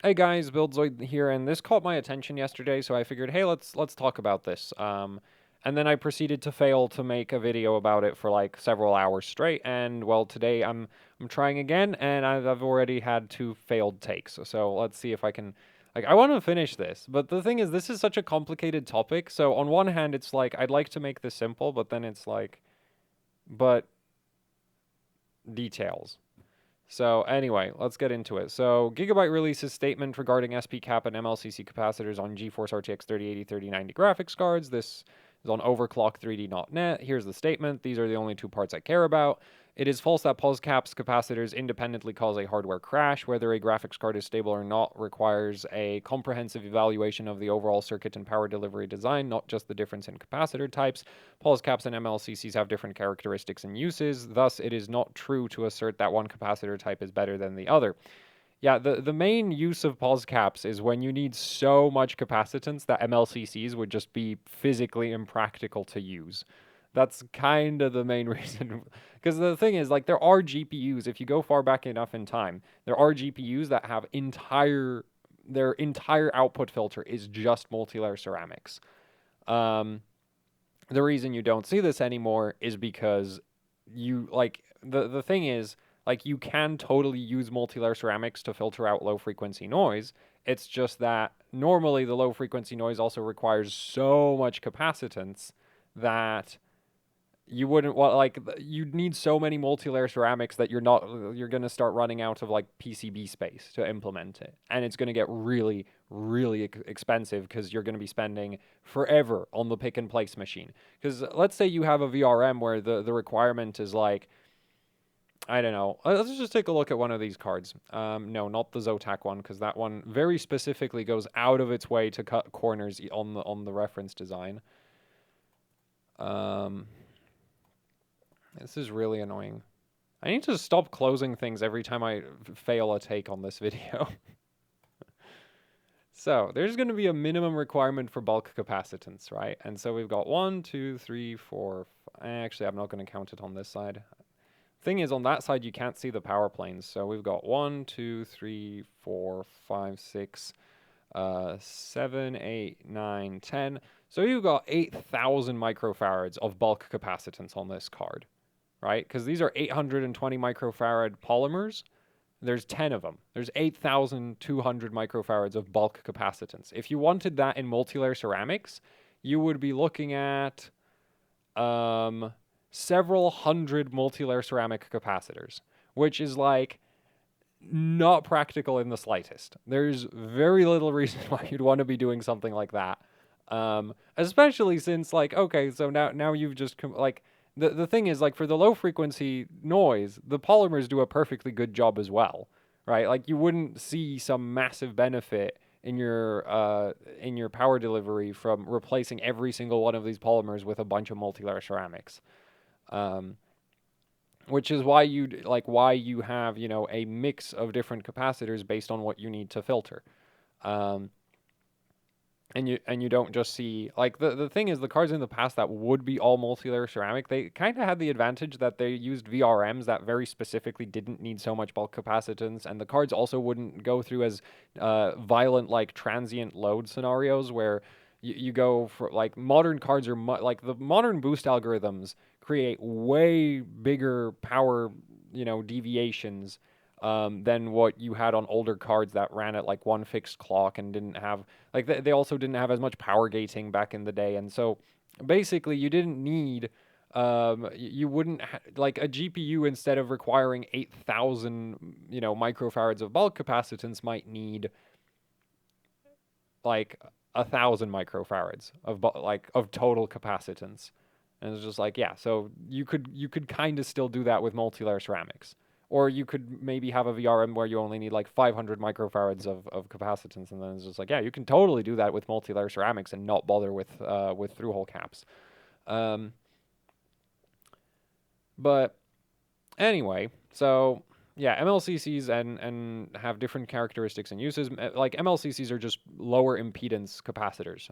Hey guys, Buildzoid here, and this caught my attention yesterday, so I figured, hey, let's talk about this. And then I proceeded to fail to make a video about it for like several hours straight, and well, today I'm trying again, and I've already had two failed takes. So let's see if I can. Like, I want to finish this, but the thing is, this is such a complicated topic. So on one hand, it's like I'd like to make this simple, but then it's like, but details. So anyway, let's get into it. So Gigabyte releases statement regarding SP cap and MLCC capacitors on GeForce RTX 3080, 3090 graphics cards. This is on overclock3d.net. Here's the statement. These are the only two parts I care about. It is false that pulse caps capacitors independently cause a hardware crash. Whether a graphics card is stable or not requires a comprehensive evaluation of the overall circuit and power delivery design, not just the difference in capacitor types. Pulse caps and MLCCs have different characteristics and uses, thus it is not true to assert that one capacitor type is better than the other. Yeah, the main use of pulse caps is when you need so much capacitance that MLCCs would just be physically impractical to use. That's kind of the main reason. Because the thing is, like, there are GPUs, if you go far back enough in time, there are GPUs that have their entire output filter is just multilayer ceramics. The reason you don't see this anymore is because the thing is, like, you can totally use multilayer ceramics to filter out low frequency noise. It's just that normally the low frequency noise also requires so much capacitance that you wouldn't want, like, you'd need so many multi-layer ceramics that you're going to start running out of like PCB space to implement it, and it's going to get really expensive because you're going to be spending forever on the pick and place machine. Because let's say you have a VRM where the requirement is like, I don't know, let's just take a look at one of these cards. No, not the Zotac one, because that one very specifically goes out of its way to cut corners on the reference design. This is really annoying. I need to stop closing things every time I fail a take on this video. So, there's going to be a minimum requirement for bulk capacitance, right? And so we've got 1, 2, 3, 4. Actually, I'm not going to count it on this side. Thing is, on that side, you can't see the power planes. So we've got 1, 2, 3, 4, 5, 6, 7, 8, 9, 10. So you've got 8,000 microfarads of bulk capacitance on this card, right? Because these are 820 microfarad polymers. There's 10 of them. There's 8,200 microfarads of bulk capacitance. If you wanted that in multilayer ceramics, you would be looking at several hundred multilayer ceramic capacitors, which is like not practical in the slightest. There's very little reason why you'd want to be doing something like that. Especially since, like, okay, so now you've just like, the thing is, like, for the low frequency noise, the polymers do a perfectly good job as well, right? Like, you wouldn't see some massive benefit in your power delivery from replacing every single one of these polymers with a bunch of multilayer ceramics. Which is why you have, you know, a mix of different capacitors based on what you need to filter. And you don't just see, like, the thing is, the cards in the past that would be all multi-layer ceramic, they kind of had the advantage that they used VRMs that very specifically didn't need so much bulk capacitance, and the cards also wouldn't go through as violent, like, transient load scenarios where you go for, like, modern cards are like, the modern boost algorithms create way bigger power, you know, deviations than what you had on older cards that ran at like one fixed clock and didn't have, like, they also didn't have as much power gating back in the day. And so basically you didn't need, you wouldn't like a GPU, instead of requiring 8,000, you know, microfarads of bulk capacitance, might need like 1,000 microfarads of total capacitance. And it's just like, yeah, so you could kind of still do that with multi-layer ceramics. Or you could maybe have a VRM where you only need like 500 microfarads of capacitance, and then it's just like, yeah, you can totally do that with multi-layer ceramics and not bother with through-hole caps. But anyway, so yeah, MLCCs and have different characteristics and uses. Like, MLCCs are just lower impedance capacitors,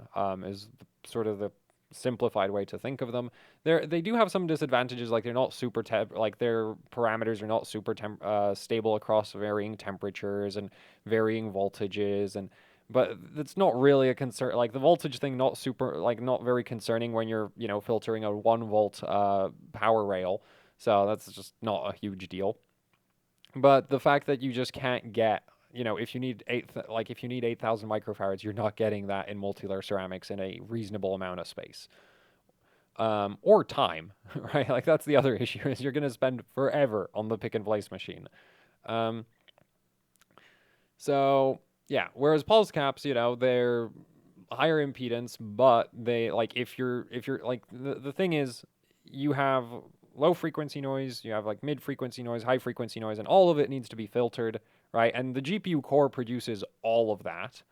is sort of the simplified way to think of them. They do have some disadvantages, like they're not super like their parameters are not super stable across varying temperatures and varying voltages, and but that's not really a concern. Like the voltage thing, not super, like not very concerning when you're filtering a 1 volt power rail, so that's just not a huge deal. But the fact that you just can't get, if you need if you need 8,000 microfarads, you're not getting that in multi-layer ceramics in a reasonable amount of space, or time, right? Like that's the other issue is you're going to spend forever on the pick and place machine. Um, so yeah, whereas pulse caps, they're higher impedance, but they like if you're like the thing is you have low frequency noise, you have like mid frequency noise, high frequency noise, and all of it needs to be filtered, right? And the GPU core produces all of that.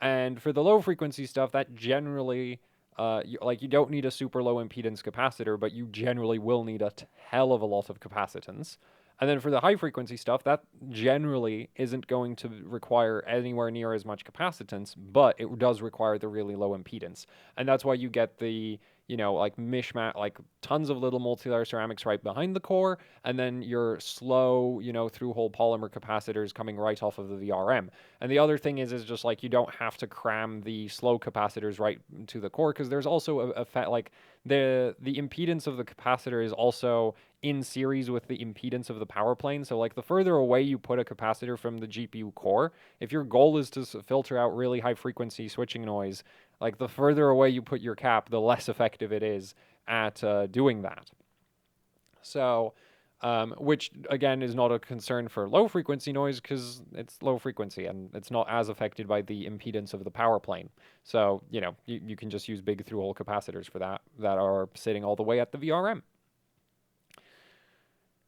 And for the low frequency stuff, that generally you don't need a super low impedance capacitor, but you generally will need a hell of a lot of capacitance. And then for the high frequency stuff, that generally isn't going to require anywhere near as much capacitance, but it does require the really low impedance. And that's why you get the, like mishmash, like tons of little multi-layer ceramics right behind the core, and then your slow, through-hole polymer capacitors coming right off of the VRM. And the other thing is just like you don't have to cram the slow capacitors right to the core, because there's also like the impedance of the capacitor is also in series with the impedance of the power plane. So like the further away you put a capacitor from the GPU core, if your goal is to filter out really high frequency switching noise, like the further away you put your cap, the less effective it is at doing that. So, which again is not a concern for low frequency noise because it's low frequency and it's not as affected by the impedance of the power plane. So, you can just use big through hole capacitors for that are sitting all the way at the VRM.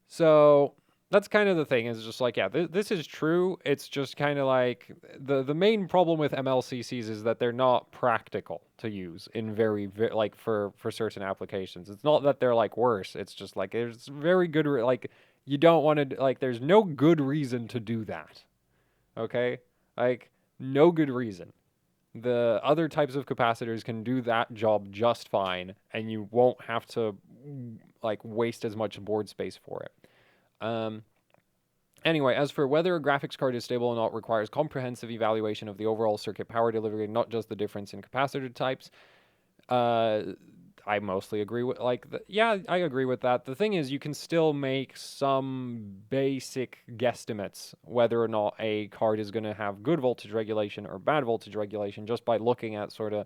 So that's kind of the thing is just like, yeah, this is true. It's just kind of like the main problem with MLCCs is that they're not practical to use in like for certain applications. It's not that they're like worse. It's just like there's very good, like you don't want to, like there's no good reason to do that. Okay? Like no good reason. The other types of capacitors can do that job just fine, and you won't have to like waste as much board space for it. Anyway, as for whether a graphics card is stable or not requires comprehensive evaluation of the overall circuit power delivery, not just the difference in capacitor types. I mostly agree with, yeah, I agree with that. The thing is, you can still make some basic guesstimates whether or not a card is going to have good voltage regulation or bad voltage regulation just by looking at sort of,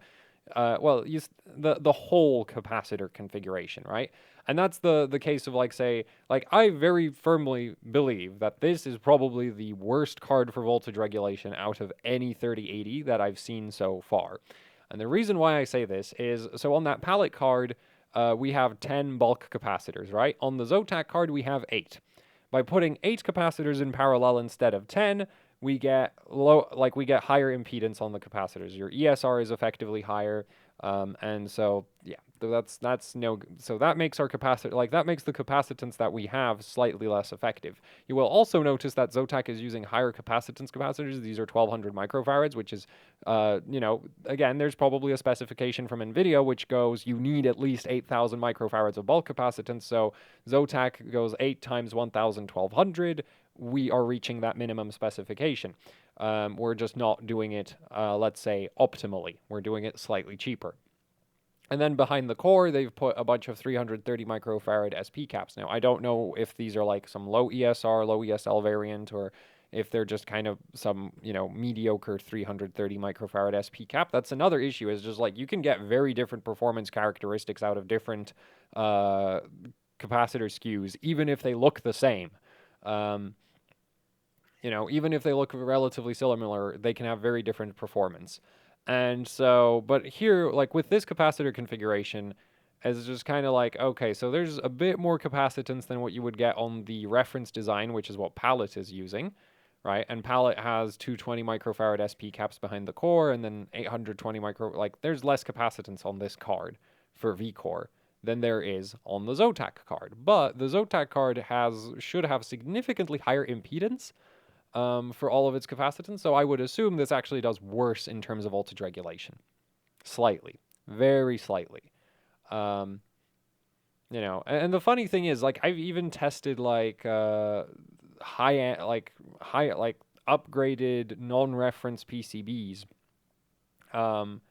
the whole capacitor configuration, right? And that's the case of say, I very firmly believe that this is probably the worst card for voltage regulation out of any 3080 that I've seen so far. And the reason why I say this is, so on that palette card, we have 10 bulk capacitors, right? On the Zotac card, we have 8. By putting 8 capacitors in parallel instead of 10, we get we get higher impedance on the capacitors. Your ESR is effectively higher, and so yeah, that's no. So that makes our capacitor, that makes the capacitance that we have slightly less effective. You will also notice that Zotac is using higher capacitance capacitors. These are 1200 microfarads, which is, again, there's probably a specification from Nvidia which goes you need at least 8,000 microfarads of bulk capacitance. So Zotac goes 8 times 1,000, 1200. We are reaching that minimum specification. We're just not doing it, let's say, optimally. We're doing it slightly cheaper. And then behind the core, they've put a bunch of 330 microfarad SP caps. Now, I don't know if these are some low ESR, low ESL variant, or if they're just kind of some, mediocre 330 microfarad SP cap. That's another issue, is just you can get very different performance characteristics out of different capacitor SKUs, even if they look the same. Even if they look relatively similar, they can have very different performance. And so, but here, with this capacitor configuration, it's just kind of okay, so there's a bit more capacitance than what you would get on the reference design, which is what Palette is using, right? And Palette has 220 microfarad SP caps behind the core, and then 820 there's less capacitance on this card for V-Core than there is on the Zotac card. But the Zotac card should have significantly higher impedance, for all of its capacitance, so I would assume this actually does worse in terms of voltage regulation. Slightly. Very slightly. Um, and the funny thing is, like, I've even tested like high like upgraded non-reference PCBs, um,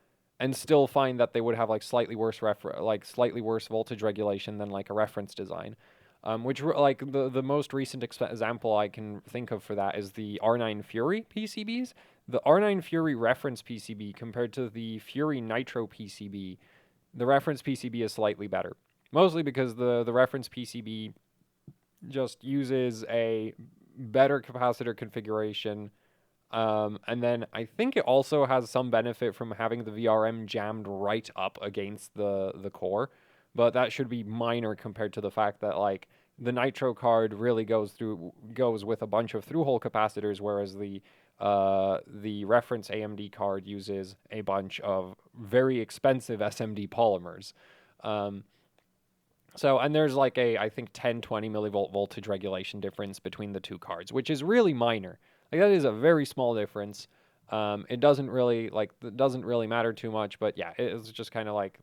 and still find that they would have like slightly worse voltage regulation than like a reference design. Like the most recent example I can think of for that is the R9 Fury PCBs. The R9 Fury reference PCB compared to the Fury Nitro PCB, the reference PCB is slightly better. Mostly because the reference PCB just uses a better capacitor configuration, and then I think it also has some benefit from having the VRM jammed right up against the core, but that should be minor compared to the fact that like the Nitro card really goes with a bunch of through-hole capacitors, whereas the reference AMD card uses a bunch of very expensive SMD polymers. Um, and there's like I think 10, 20 millivolt voltage regulation difference between the two cards, which is really minor. Like that is a very small difference. It doesn't really matter too much, but yeah, it's just kind of like,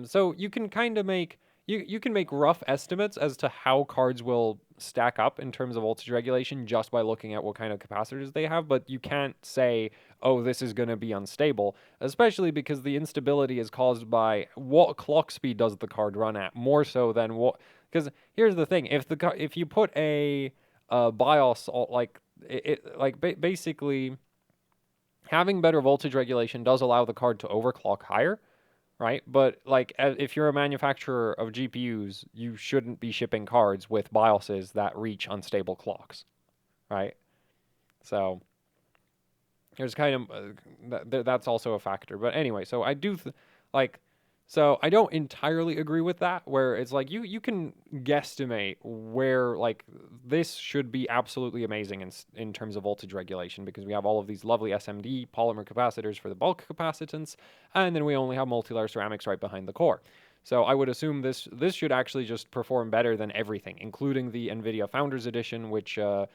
so you can kind of make you can make rough estimates as to how cards will stack up in terms of voltage regulation just by looking at what kind of capacitors they have, but you can't say, oh, this is going to be unstable, especially because the instability is caused by what clock speed does the card run at, more so than what. Because here's the thing: if you put a BIOS basically having better voltage regulation does allow the card to overclock higher, right? But like if you're a manufacturer of GPUs, you shouldn't be shipping cards with BIOSes that reach unstable clocks, right? So there's kind of that's also a factor. But anyway, so I do like so I don't entirely agree with that, where it's like you can guesstimate where like this should be absolutely amazing in terms of voltage regulation, because we have all of these lovely SMD polymer capacitors for the bulk capacitance, and then we only have multi-layer ceramics right behind the core. So I would assume this should actually just perform better than everything, including the Nvidia Founders Edition, which the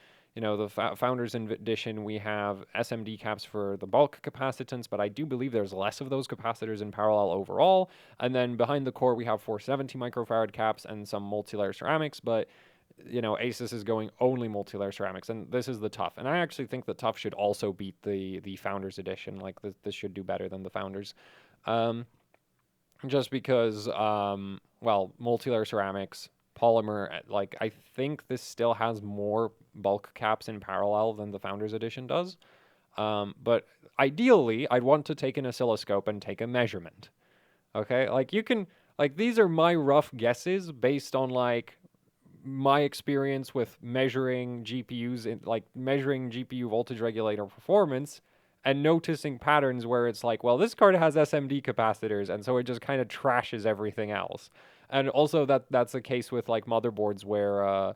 Founders Edition, we have SMD caps for the bulk capacitance, but I do believe there's less of those capacitors in parallel overall. And then behind the core, we have 470 microfarad caps and some multi-layer ceramics, but Asus is going only multi-layer ceramics, and this is the TUF. And I actually think the TUF should also beat the Founders Edition. Like this should do better than the Founders. Just because, multi-layer ceramics, polymer, like I think this still has more bulk caps in parallel than the Founders Edition does. But ideally, I'd want to take an oscilloscope and take a measurement. Okay, these are my rough guesses based on like my experience with measuring GPUs measuring GPU voltage regulator performance and noticing patterns where it's like, well, this card has SMD capacitors, and so it just kind of trashes everything else. And also that's the case with like motherboards where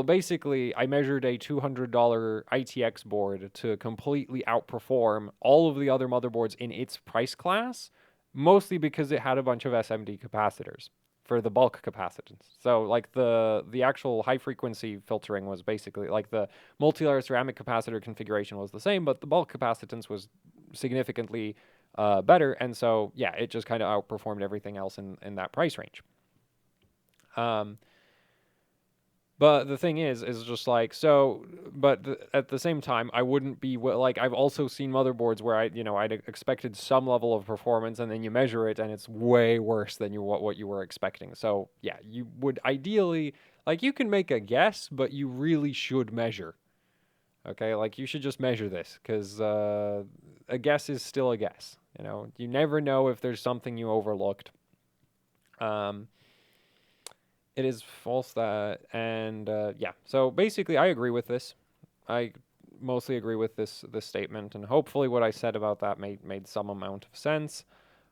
basically I measured a $200 ITX board to completely outperform all of the other motherboards in its price class, mostly because it had a bunch of SMD capacitors for the bulk capacitance. So like the actual high frequency filtering was basically like the multi-layer ceramic capacitor configuration was the same, but the bulk capacitance was significantly better, and so yeah, it just kind of outperformed everything else in that price range. But the thing is just like, so, but at the same time, I wouldn't be, like, I've also seen motherboards where I'd expected some level of performance, and then you measure it, and it's way worse than what you were expecting. So, yeah, you would ideally, like, you can make a guess, but you really should measure. Okay, like, you should just measure this, because a guess is still a guess. You never know if there's something you overlooked. It is false that, and yeah. So basically, I agree with this. I mostly agree with this statement, and hopefully, what I said about that made some amount of sense.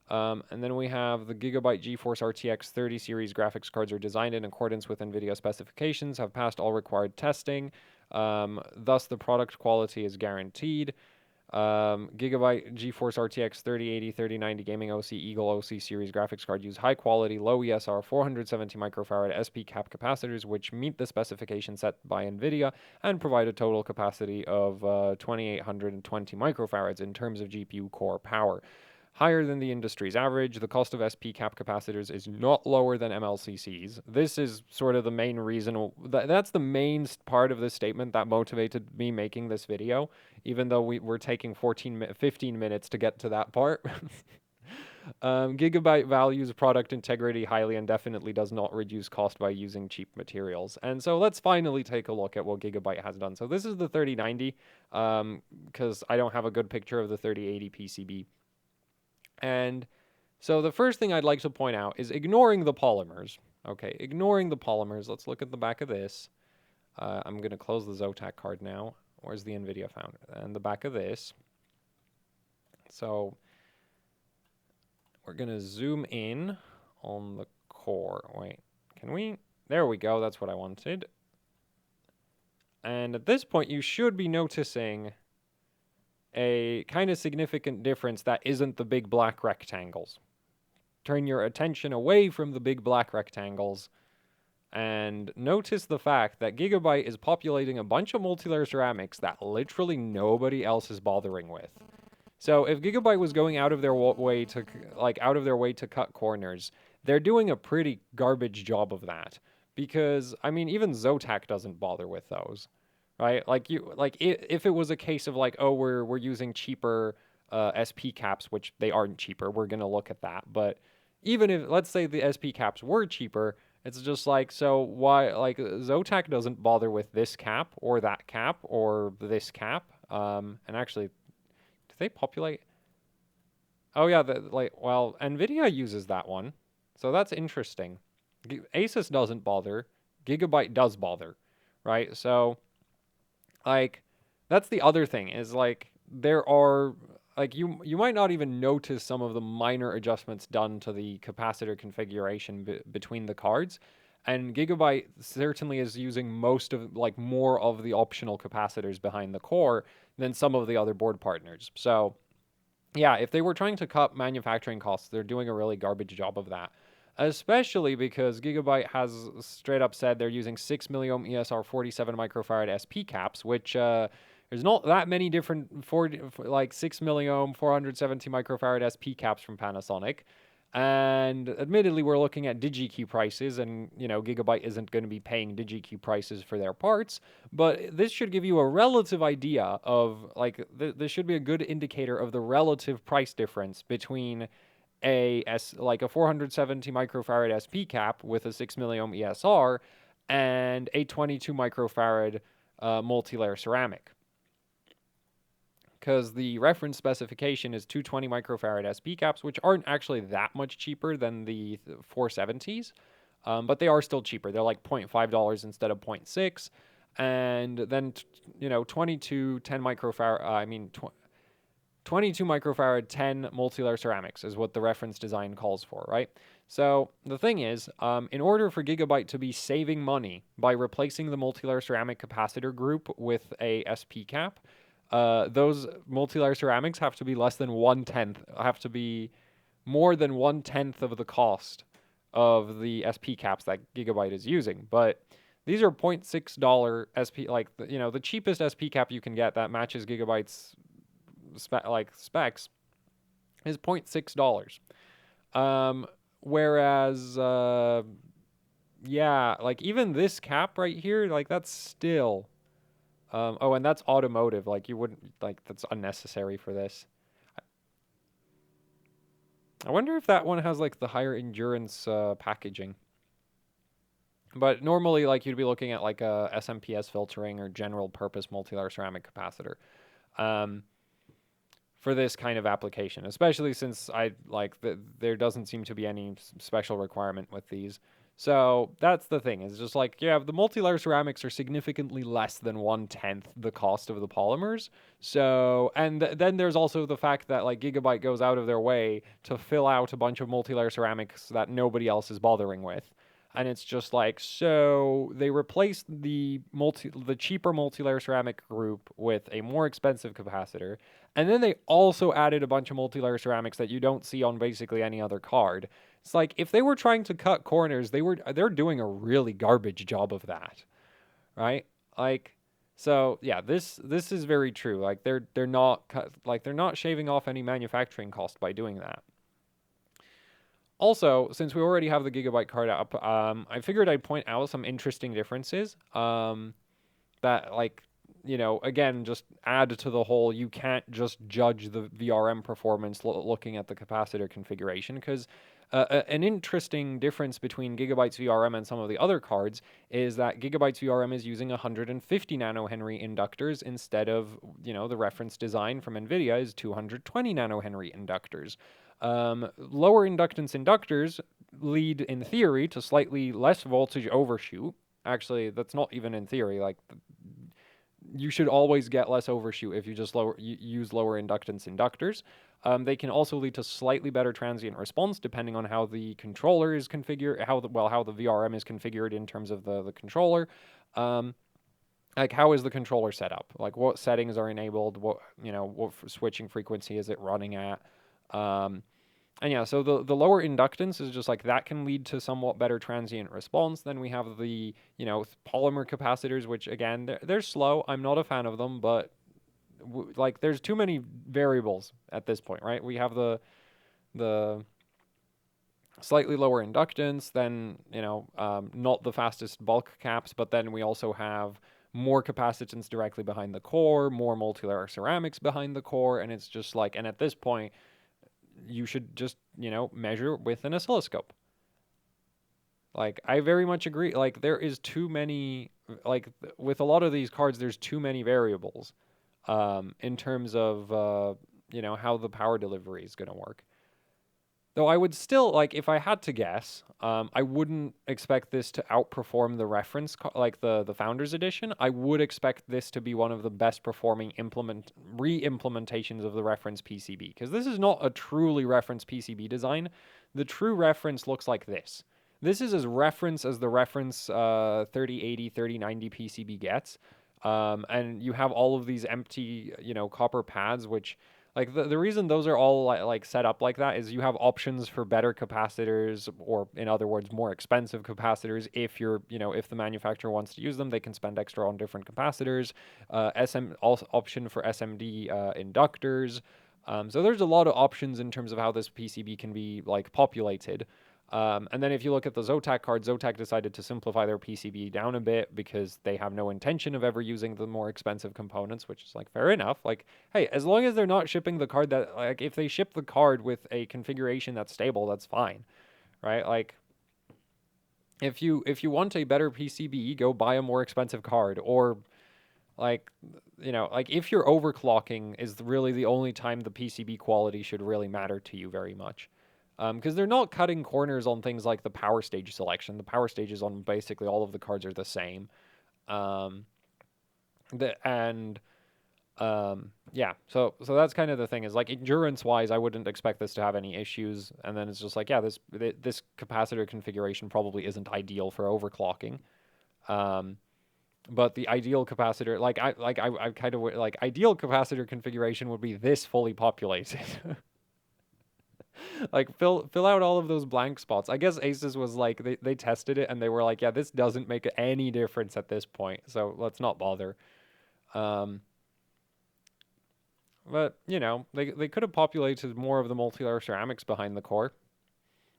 And then we have the Gigabyte GeForce RTX 30 series graphics cards are designed in accordance with Nvidia specifications, have passed all required testing. Thus, the product quality is guaranteed. Gigabyte GeForce RTX 3080, 3090 Gaming OC Eagle OC series graphics card use high quality, low ESR 470 microfarad SP cap capacitors, which meet the specification set by Nvidia and provide a total capacity of 2820 microfarads in terms of GPU core power. higher than the industry's average. The cost of SP cap capacitors is not lower than MLCCs. This is sort of the main reason, that's the main part of this statement that motivated me making this video, even though we're taking 15 minutes to get to that part. Gigabyte values product integrity highly and definitely does not reduce cost by using cheap materials. And so let's finally take a look at what Gigabyte has done. So this is the 3090, because I don't have a good picture of the 3080 PCB. And so the first thing I'd like to point out is ignoring the polymers. Okay, ignoring the polymers. Let's look at the back of this. I'm going to close the Zotac card now. Where's the Nvidia found? And the back of this. So we're going to zoom in on the core. Wait, can we? There we go. That's what I wanted. And at this point, you should be noticing a kind of significant difference that isn't the big black rectangles. Turn your attention away from the big black rectangles and notice the fact that Gigabyte is populating a bunch of multilayer ceramics that literally nobody else is bothering with. So if Gigabyte was going out of their way to cut corners, they're doing a pretty garbage job of that. Because I mean, even Zotac doesn't bother with those, right? If it was a case of like, oh, we're using cheaper SP caps, which they aren't cheaper, we're gonna look at that. But even if, let's say the SP caps were cheaper, it's just like, so why, like, Zotac doesn't bother with this cap or that cap or this cap. And actually, do they populate? Oh yeah, well, Nvidia uses that one, so that's interesting. Asus doesn't bother. Gigabyte does bother, right? So, like, that's the other thing is like there are like you might not even notice some of the minor adjustments done to the capacitor configuration between the cards, and Gigabyte certainly is using more of the optional capacitors behind the core than some of the other board partners. So, yeah, if they were trying to cut manufacturing costs, they're doing a really garbage job of that. Especially because Gigabyte has straight up said they're using 6 milliohm ESR 47 microfarad SP caps, which there's not that many different 6 milliohm 470 microfarad SP caps from Panasonic. And admittedly, we're looking at DigiKey prices, and Gigabyte isn't going to be paying DigiKey prices for their parts. But this should give you a relative idea of this should be a good indicator of the relative price difference between a 470 microfarad SP cap with a 6 milliohm ESR and a 22 microfarad multilayer ceramic. Because the reference specification is 220 microfarad SP caps, which aren't actually that much cheaper than the 470s, but they are still cheaper. They're like $0.5 instead of 0.6, and then 22 10 microfarad. 22 microfarad 10 multilayer ceramics is what the reference design calls for, right? So the thing is, in order for Gigabyte to be saving money by replacing the multilayer ceramic capacitor group with a SP cap, those multilayer ceramics have to be less than 1/10, have to be more than 1/10 of the cost of the SP caps that Gigabyte is using. But these are $0.6 SP, the cheapest SP cap you can get that matches Gigabyte's specs is $0.6. Whereas, yeah, like even this cap right here, like that's still, oh, and that's automotive. Like you wouldn't, that's unnecessary for this. I wonder if that one has like the higher endurance packaging. But normally, like you'd be looking at like a SMPS filtering or general purpose multilayer ceramic capacitor. For this kind of application, especially since there doesn't seem to be any special requirement with these. So that's the thing. It's just like, yeah, the multilayer ceramics are significantly less than 1/10 the cost of the polymers. So, and then there's also the fact that like Gigabyte goes out of their way to fill out a bunch of multilayer ceramics that nobody else is bothering with. And it's just like, so they replaced the cheaper multilayer ceramic group with a more expensive capacitor, and then they also added a bunch of multilayer ceramics that you don't see on basically any other card. It's like if they were trying to cut corners, they're doing a really garbage job of that, right? Like, So yeah, this is very true. Like they're not they're not shaving off any manufacturing cost by doing that. Also, since we already have the Gigabyte card up, I figured I'd point out some interesting differences. That like again just add to the whole you can't just judge the VRM performance looking at the capacitor configuration, because an interesting difference between Gigabyte's VRM and some of the other cards is that Gigabyte's VRM is using 150 nanohenry inductors instead of the reference design from Nvidia is 220 nanohenry inductors. Lower inductance inductors lead in theory to slightly less voltage overshoot. Actually, that's not even in theory. Like you should always get less overshoot if you just use lower inductance inductors. They can also lead to slightly better transient response depending on how the controller is configured, how the VRM is configured in terms of the controller. Like how is the controller set up? Like what settings are enabled? What what switching frequency is it running at? And yeah, so the lower inductance is just like that can lead to somewhat better transient response. Then we have the polymer capacitors, which again they're slow. I'm not a fan of them, but like there's too many variables at this point, right? We have the slightly lower inductance, then not the fastest bulk caps, but then we also have more capacitance directly behind the core, more multilayer ceramics behind the core, and it's just like, and at this point you should just measure with an oscilloscope. Like I very much agree, like there is too many, like with a lot of these cards there's too many variables in terms of how the power delivery is going to work. Though I would still, like, if I had to guess, I wouldn't expect this to outperform the reference, like the Founders Edition. I would expect this to be one of the best performing re-implementations of the reference PCB, because this is not a truly reference PCB design. The true reference looks like this. This is as reference as the reference 3080, 3090 PCB gets. And you have all of these empty, copper pads, which like the reason those are all like set up like that is you have options for better capacitors, or in other words, more expensive capacitors. If you're, if the manufacturer wants to use them, they can spend extra on different capacitors. Also option for SMD inductors. So there's a lot of options in terms of how this PCB can be like populated. And then if you look at the Zotac card, Zotac decided to simplify their PCB down a bit because they have no intention of ever using the more expensive components, which is like fair enough. Like, hey, as long as they're not shipping the card that, like, if they ship the card with a configuration that's stable, that's fine, right? Like, if you want a better PCB, go buy a more expensive card, or like, like if you're overclocking is really the only time the PCB quality should really matter to you very much. Because they're not cutting corners on things like the power stage selection. The power stages on basically all of the cards are the same. Um, yeah, so that's kind of the thing, is like endurance wise, I wouldn't expect this to have any issues. And then it's just like, yeah, this capacitor configuration probably isn't ideal for overclocking. But the ideal capacitor, I kind of like ideal capacitor configuration would be this fully populated. Like fill out all of those blank spots. I guess Asus was like they tested it and they were like, yeah, this doesn't make any difference at this point, so let's not bother. But they could have populated more of the multi-layer ceramics behind the core.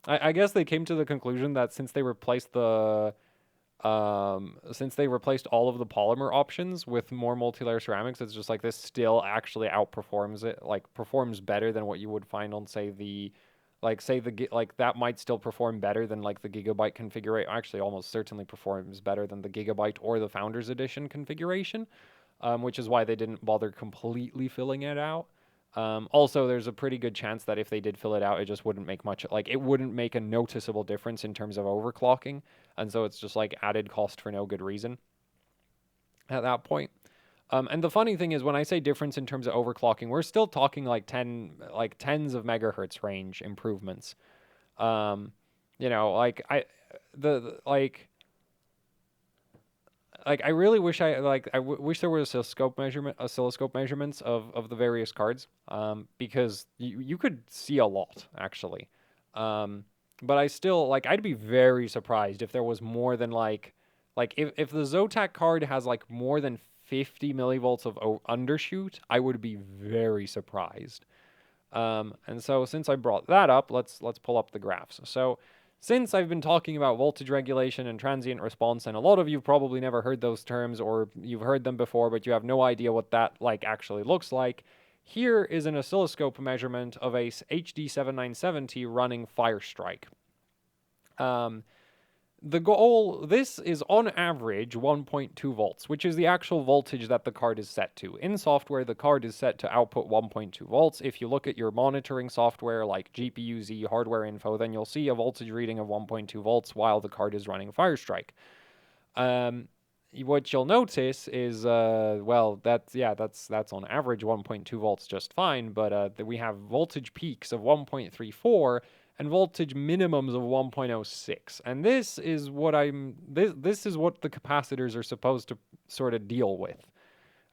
I guess they came to the conclusion that since they replaced all of the polymer options with more multi-layer ceramics, it's just like this still actually outperforms it, like performs better than what you would find on that might still perform better than like the Gigabyte configuration. Actually, almost certainly performs better than the Gigabyte or the Founders Edition configuration, which is why they didn't bother completely filling it out. Also, there's a pretty good chance that if they did fill it out, it just wouldn't make much, like it wouldn't make a noticeable difference in terms of overclocking. And so it's just like added cost for no good reason at that point. And the funny thing is, when I say difference in terms of overclocking, we're still talking like tens of megahertz range improvements. Like I really wish wish there was oscilloscope measurements of the various cards, because you could see a lot actually. But I still, like, I'd be very surprised if there was more than if the Zotac card has like more than 50 millivolts of undershoot, I would be very surprised. And so since I brought that up, let's pull up the graphs. So since I've been talking about voltage regulation and transient response, and a lot of you probably never heard those terms, or you've heard them before, but you have no idea what that like actually looks like, here is an oscilloscope measurement of a HD7970 running Firestrike. The goal, this is on average 1.2 volts, which is the actual voltage that the card is set to. In software, the card is set to output 1.2 volts. If you look at your monitoring software like GPU-Z hardware info, then you'll see a voltage reading of 1.2 volts while the card is running Firestrike. What you'll notice is, well, that's on average 1.2 volts just fine, but we have voltage peaks of 1.34 and voltage minimums of 1.06. And this is what this is what the capacitors are supposed to sort of deal with.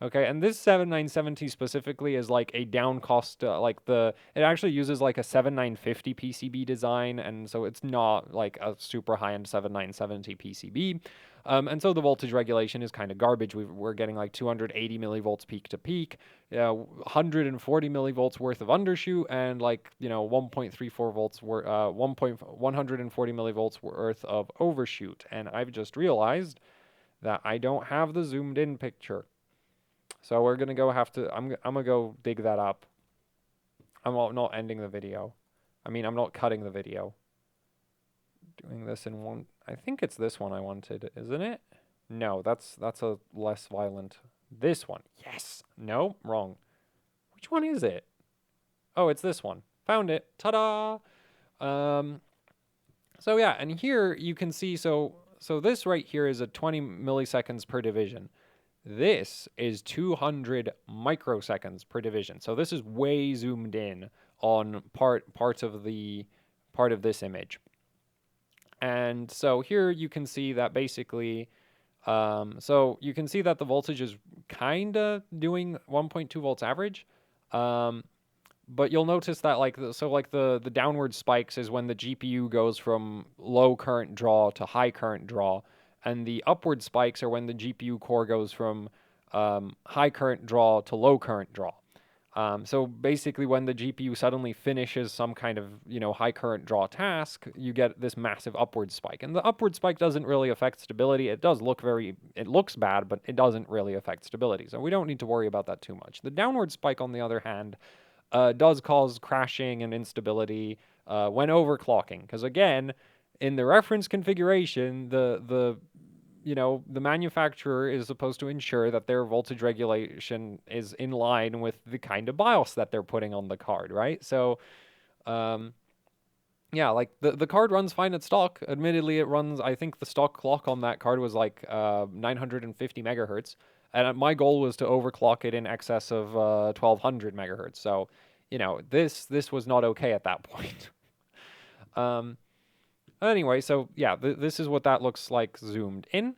Okay, and this 7970 specifically is like a down cost, it actually uses like a 7950 PCB design, and so it's not like a super high-end 7970 PCB. And so the voltage regulation is kind of garbage. We're getting like 280 millivolts peak to peak, 140 millivolts worth of undershoot, and like, 1.34 volts, 140 millivolts worth of overshoot. And I've just realized that I don't have the zoomed in picture. So we're going to go I'm going to go dig that up. I'm not ending the video. I mean, I'm not cutting the video. Doing this in one, I think it's this one I wanted, isn't it? No, that's a less violent. This one. Yes. No, wrong. Which one is it? Oh, it's this one. Found it. Ta-da! So yeah, and here you can see, so this right here is a 20 milliseconds per division. This is 200 microseconds per division. So this is way zoomed in on part of this image. And so here you can see that basically, so you can see that the voltage is kind of doing 1.2 volts average. But you'll notice that the downward spikes is when the GPU goes from low current draw to high current draw. And the upward spikes are when the GPU core goes from high current draw to low current draw. So basically when the GPU suddenly finishes some kind of, high current draw task, you get this massive upward spike. And the upward spike doesn't really affect stability. It looks bad, but it doesn't really affect stability. So we don't need to worry about that too much. The downward spike, on the other hand, does cause crashing and instability when overclocking. Because again, in the reference configuration, the manufacturer is supposed to ensure that their voltage regulation is in line with the kind of BIOS that they're putting on the card, right? So, yeah, like the card runs fine at stock. Admittedly, it runs, I think the stock clock on that card was like 950 megahertz. And my goal was to overclock it in excess of 1200 megahertz. So, this was not okay at that point. Anyway, so yeah, this is what that looks like zoomed in.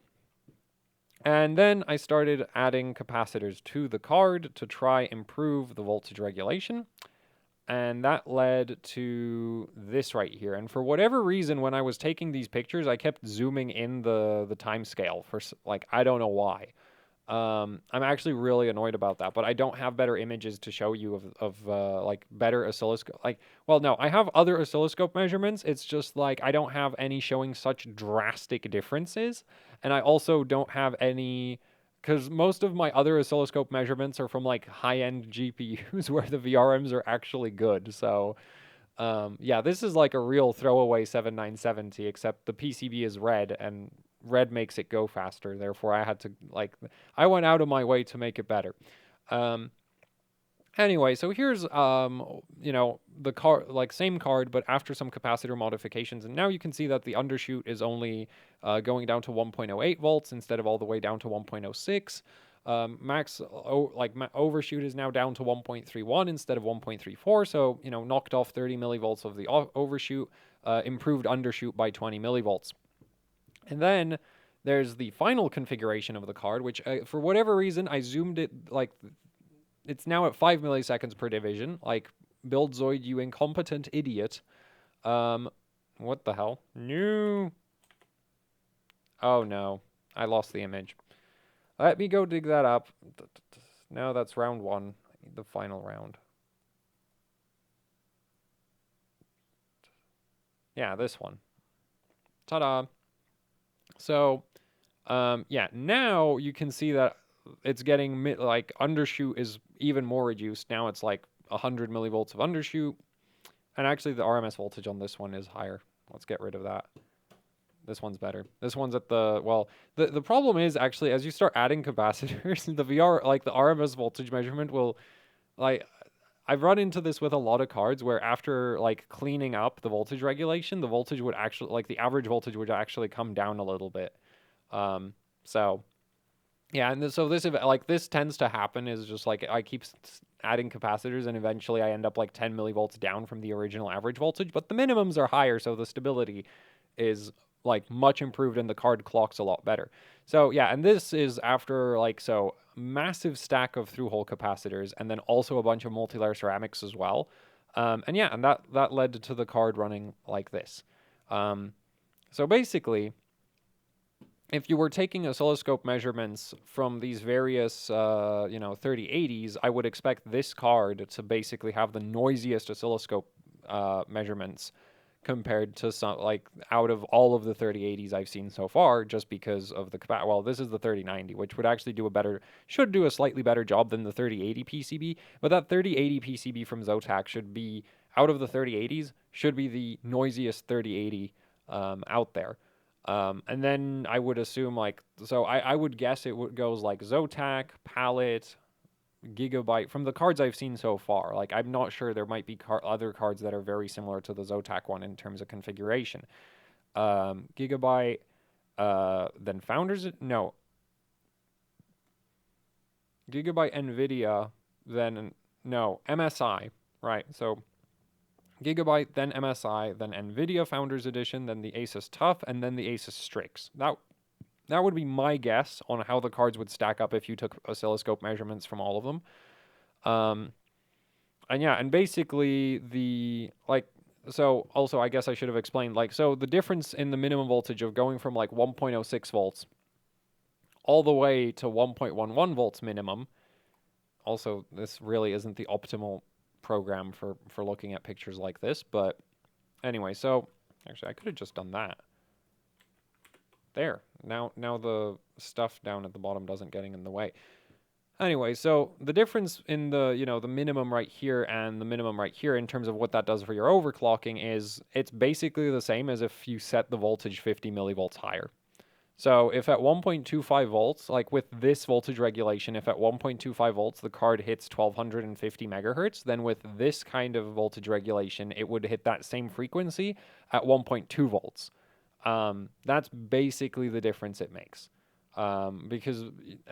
And then I started adding capacitors to the card to try improve the voltage regulation. And that led to this right here. And for whatever reason, when I was taking these pictures, I kept zooming in the time scale for, I don't know why. I'm actually really annoyed about that, but I don't have better images to show you of better oscilloscope. No, I have other oscilloscope measurements. It's just I don't have any showing such drastic differences, and I also don't have any, because most of my other oscilloscope measurements are from high-end GPUs where the VRMs are actually good. So, yeah, this is a real throwaway 7970, except the PCB is red and red makes it go faster. Therefore, I had to I went out of my way to make it better. Anyway, so here's the card, same card, but after some capacitor modifications, and now you can see that the undershoot is only going down to 1.08 volts instead of all the way down to 1.06. Overshoot is now down to 1.31 instead of 1.34, so knocked off 30 millivolts of the overshoot, improved undershoot by 20 millivolts. And then there's the final configuration of the card, which for whatever reason, I zoomed it, it's now at 5 milliseconds per division. Buildzoid, you incompetent idiot. What the hell? No. Oh no, I lost the image. Let me go dig that up. No, that's round 1, the final round. Yeah, this one. Ta-da. So, yeah, now you can see that it's getting like undershoot is even more reduced. Now it's like 100 millivolts of undershoot. And actually the RMS voltage on this one is higher. Let's get rid of that. This one's better. This one's at the, well, the problem is actually as you start adding capacitors, the VR, like the RMS voltage measurement will, like, I've run into this with a lot of cards where after like cleaning up the voltage regulation, the voltage would actually, like the average voltage would actually come down a little bit. So yeah, and so this, like this tends to happen is just like I keep adding capacitors and eventually I end up like 10 millivolts down from the original average voltage, but the minimums are higher, so the stability is like much improved and the card clocks a lot better. So yeah, and this is after like, so massive stack of through-hole capacitors and then also a bunch of multi-layer ceramics as well. And yeah, and that led to the card running like this. So basically, if you were taking oscilloscope measurements from these various, 3080s, I would expect this card to basically have the noisiest oscilloscope measurements compared to some, like, out of all of the 3080s I've seen so far, just because of the well, this is the 3090, which would actually should do a slightly better job than the 3080 PCB, but that 3080 PCB from Zotac should be, out of the 3080s, should be the noisiest 3080 out there. And then I would assume, like, so I would guess it goes like Zotac, Palette, Gigabyte, from the cards I've seen so far. Like, I'm not sure, there might be other cards that are very similar to the Zotac one in terms of configuration. Gigabyte, then Founders, no. Gigabyte, Nvidia, then, no, MSI, right? So Gigabyte, then MSI, then Nvidia Founders Edition, then the Asus TUF, and then the Asus Strix. That would be my guess on how the cards would stack up if you took oscilloscope measurements from all of them. And yeah, and basically so also I guess I should have explained, like, so the difference in the minimum voltage of going from like 1.06 volts all the way to 1.11 volts minimum. Also, this really isn't the optimal program for looking at pictures like this, but anyway, so actually I could have just done that. There. Now the stuff down at the bottom doesn't getting in the way. Anyway, so the difference in the, the minimum right here and the minimum right here in terms of what that does for your overclocking is it's basically the same as if you set the voltage 50 millivolts higher. So if at 1.25 volts, like with this voltage regulation, if at 1.25 volts the card hits 1250 megahertz, then with this kind of voltage regulation, it would hit that same frequency at 1.2 volts. That's basically the difference it makes. Because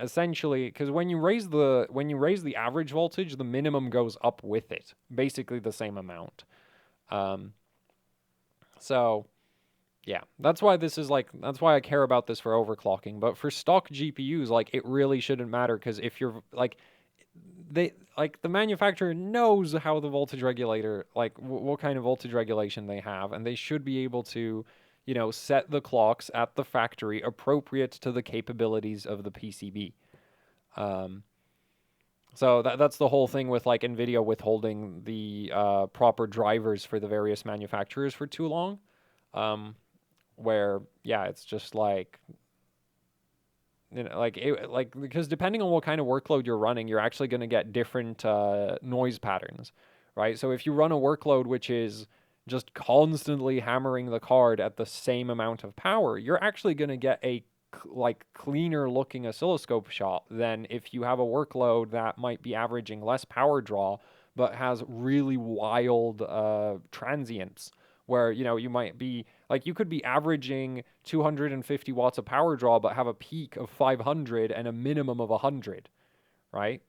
essentially, because when you raise the average voltage, the minimum goes up with it, basically the same amount. So yeah, that's why I care about this for overclocking. But for stock GPUs, like, it really shouldn't matter, because if you're like, the manufacturer knows how the voltage regulator, like what kind of voltage regulation they have, and they should be able to, set the clocks at the factory appropriate to the capabilities of the PCB. So that's the whole thing with like Nvidia withholding the proper drivers for the various manufacturers for too long. Where, yeah, it's just like, because depending on what kind of workload you're running, you're actually going to get different noise patterns, right? So if you run a workload which is just constantly hammering the card at the same amount of power, you're actually going to get a cleaner looking oscilloscope shot than if you have a workload that might be averaging less power draw but has really wild transients, where you might be like, you could be averaging 250 watts of power draw but have a peak of 500 and a minimum of 100, right?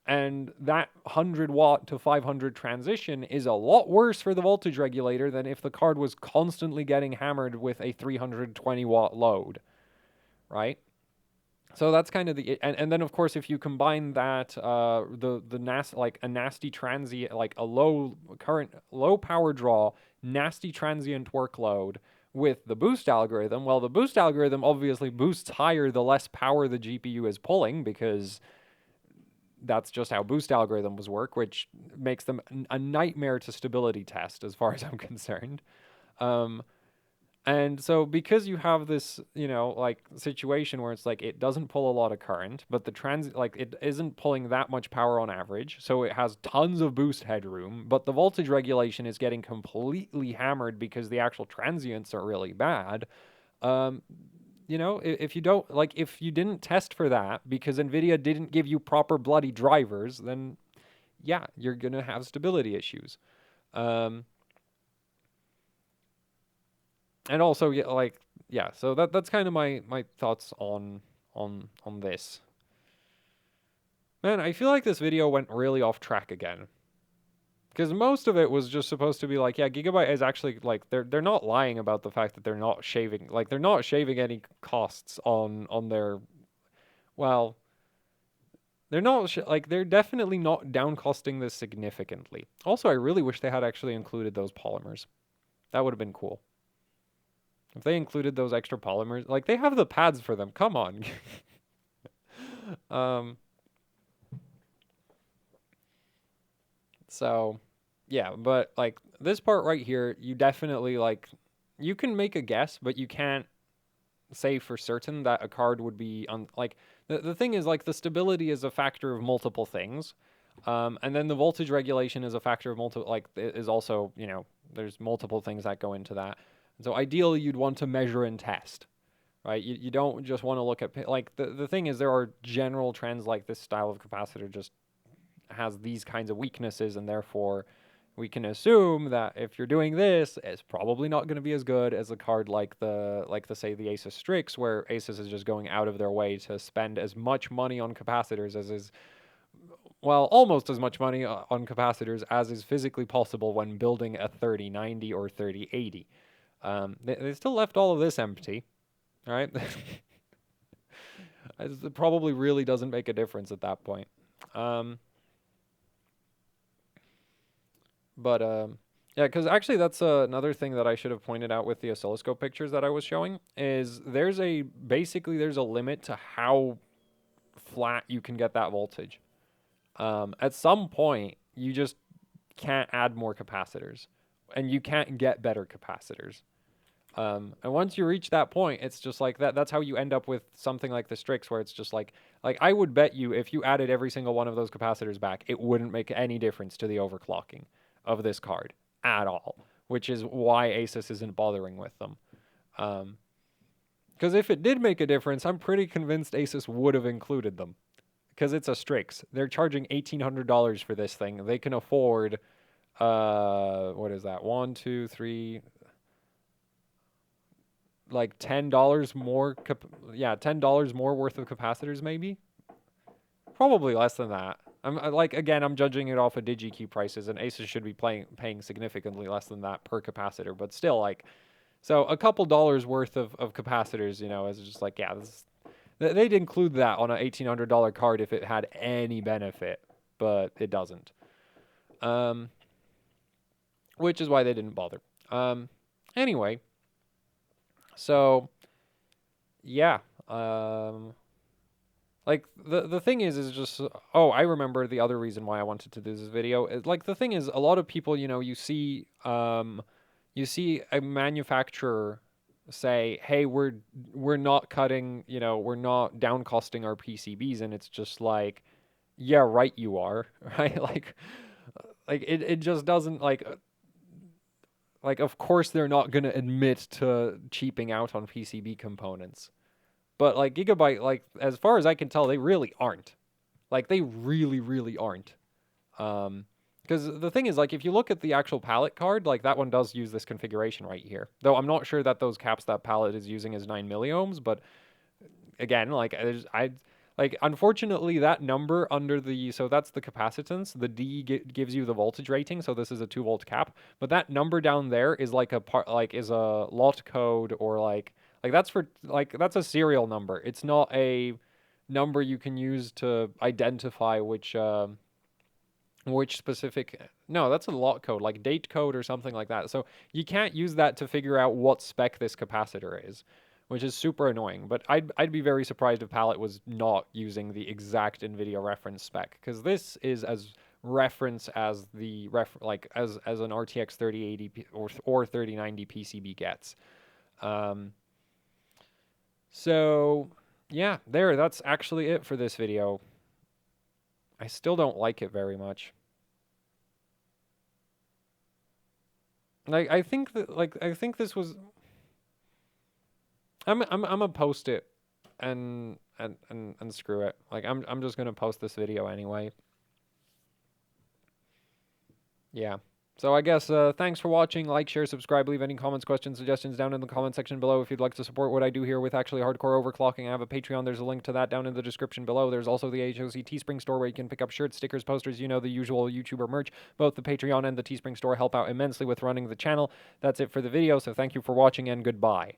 And that 100 watt to 500 transition is a lot worse for the voltage regulator than if the card was constantly getting hammered with a 320 watt load, right? So that's kind of the, and then of course if you combine that a nasty transient, like a low power draw, nasty transient workload with the boost algorithm, well, the boost algorithm obviously boosts higher the less power the GPU is pulling, because that's just how boost algorithms work, which makes them a nightmare to stability test as far as I'm concerned. Um, and so because you have this, like situation where it's like it doesn't pull a lot of current, but like it isn't pulling that much power on average, so it has tons of boost headroom, but the voltage regulation is getting completely hammered because the actual transients are really bad. Um, if you don't like, if you didn't test for that because Nvidia didn't give you proper bloody drivers, then yeah, you're gonna have stability issues. Um, and also, yeah, like, yeah, so that's kind of my thoughts on this. Man, I feel like this video went really off track again. Because most of it was just supposed to be like, yeah, Gigabyte is actually like they're not lying about the fact that they're not shaving any costs on their, well, they're not like they're definitely not down costing this significantly. Also, I really wish they had actually included those polymers. That would have been cool. If they included those extra polymers, like they have the pads for them. Come on. um so yeah, but like this part right here, you definitely like you can make a guess, but you can't say for certain that a card would be on like the thing is like the stability is a factor of multiple things. And then the voltage regulation is a factor of multiple, like is also, there's multiple things that go into that. And so ideally you'd want to measure and test, right? You don't just want to look at, like the thing is there are general trends, like this style of capacitor just has these kinds of weaknesses, and therefore we can assume that if you're doing this, it's probably not going to be as good as a card like the say the Asus Strix, where Asus is just going out of their way to spend as much money on capacitors as is, well, almost as much money on capacitors as is physically possible when building a 3090 or 3080. They still left all of this empty, right? It probably really doesn't make a difference at that point. Um, But yeah, because actually that's another thing that I should have pointed out with the oscilloscope pictures that I was showing is there's a limit to how flat you can get that voltage. At some point, you just can't add more capacitors, and you can't get better capacitors. And once you reach that point, it's just like that. That's how you end up with something like the Strix, where it's just like I would bet you if you added every single one of those capacitors back, it wouldn't make any difference to the overclocking of this card at all, which is why Asus isn't bothering with them. Because if it did make a difference, I'm pretty convinced Asus would have included them. Because it's a Strix. They're charging $1,800 for this thing. They can afford, what is that? One, two, three, like $10 more. $10 more worth of capacitors, maybe. Probably less than that. I'm judging it off of DigiKey prices, and Asus should be paying significantly less than that per capacitor. But still, like, so a couple dollars worth of capacitors, is just like, yeah, they'd include that on an $1,800 card if it had any benefit, but it doesn't. Which is why they didn't bother. Anyway, so yeah. Like the thing is just, oh, I remember the other reason why I wanted to do this video. Like the thing is, a lot of people, you see a manufacturer say, hey, we're not cutting, we're not down costing our PCBs, and it's just like, yeah, right, you are, right? Like it just doesn't like of course they're not gonna admit to cheaping out on PCB components. But like Gigabyte, like as far as I can tell, they really aren't. Like they really, really aren't. Because the thing is, like, if you look at the actual palette card, like that one does use this configuration right here. Though I'm not sure that those caps that palette is using is 9 milliohms. But again, like unfortunately that number under so that's the capacitance. The D gives you the voltage rating. So this is a 2-volt cap. But that number down there is like is a lot code, or like that's a serial number. It's not a number you can use to identify which which specific, no, that's a lot code, like date code or something like that. So you can't use that to figure out what spec this capacitor is, which is super annoying. But I'd be very surprised if Palette was not using the exact Nvidia reference spec, because this is as reference as the as an RTX 3080 or 3090 PCB gets. Um, so yeah, that's actually it for this video. I still don't like it very much. Like I think that I think this was I'm gonna post it and screw it. Like I'm just gonna post this video anyway. Yeah. So I guess thanks for watching. Like, share, subscribe, leave any comments, questions, suggestions down in the comment section below. If you'd like to support what I do here with actually hardcore overclocking, I have a Patreon. There's a link to that down in the description below. There's also the HOC Teespring store where you can pick up shirts, stickers, posters, you know, the usual YouTuber merch. Both the Patreon and the Teespring store help out immensely with running the channel. That's it for the video, so thank you for watching and goodbye.